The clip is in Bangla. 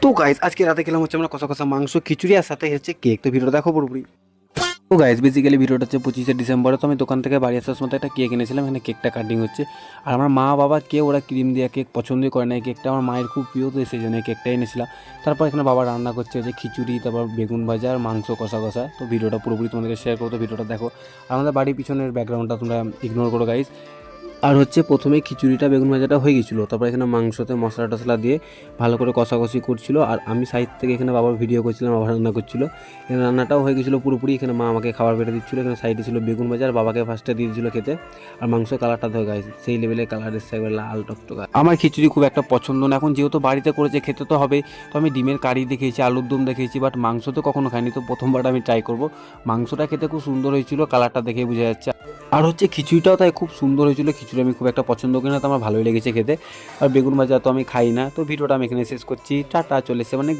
তো গাইস আজকে রাতে খেলাম হচ্ছে আমরা কষা কষা মাংস খিচুড়ি আর সাথে হচ্ছে কেক। তো ভিডিওটা দেখো পুরোপুরি। তো গাইস বেসিক্যালি ভিডিওটা হচ্ছে 25শে ডিসেম্বরে। তো আমি দোকান থেকে বাড়ি আসার সময় একটা কেক এনেছিলাম, এখানে কেকটা কাটিং হচ্ছে। আর আমার মা বাবা ওরা ক্রিম দেওয়া কেক পছন্দই করে না, এই কেকটা আমার মায়ের খুব প্রিয়, তো সেই জন্য এই কেকটা এনেছিলাম। তারপর এখানে বাবা রান্না করছে যে খিচুড়ি, তারপর বেগুন ভাজা আর মাংস কষা কষা। তো ভিডিওটা পুরোপুরি তোমাদেরকে শেয়ার করো, তো ভিডিওটা দেখো। আর আমাদের বাড়ির পিছনের ব্যাকগ্রাউন্ডটা তোমরা ইগনোর করো গাইস। আর হচ্ছে প্রথমে খিচুড়িটা বেগুন ভাজাটা হয়ে গেছিলো, তারপর এখানে মাংসতে মশলা টশলা দিয়ে ভালো করে কষাকষি করছিল। আর আমি সাইড থেকে এখানে বাবার ভিডিও করছিলাম, বাবা রান্না করছিলো। এখানে রান্নাটাও হয়ে গেছিলো পুরোপুরি। এখানে মা আমাকে খাবার বেড়ে দিচ্ছিলো, এখানে সাইডে ছিল বেগুন ভাজা, আর বাবাকে ফার্স্টে দিয়ে দিচ্ছিলো খেতে। আর মাংস কালারটা ধরে গাইছে সেই লেভেলের কালার এসছে, একবার লাল টকটকা। আমার খিচুড়ি খুব একটা পছন্দ না, এখন যেহেতু বাড়িতে করেছে খেতে তো হবে। তো আমি ডিমের কারি দেখেছি, আলুর দম দেখেছি, বাট মাংস তো কখনো খাইনি, তো প্রথমবার আমি ট্রাই করবো। মাংসটা খেতে খুব সুন্দর হয়েছিল, কালারটা দেখে বোঝা যাচ্ছে। আর হচ্ছে খিচুড়িটাও তাই খুব সুন্দর হয়েছিল। খিচুড়ি আমি খুব একটা পছন্দ করি না, তো আমার ভালোই লেগেছে খেতে। আর বেগুন ভাজা তো আমি খাই না। তো ভিডিওটা আমি এখানে শেষ করছি, টাটা, চলে এসে মানে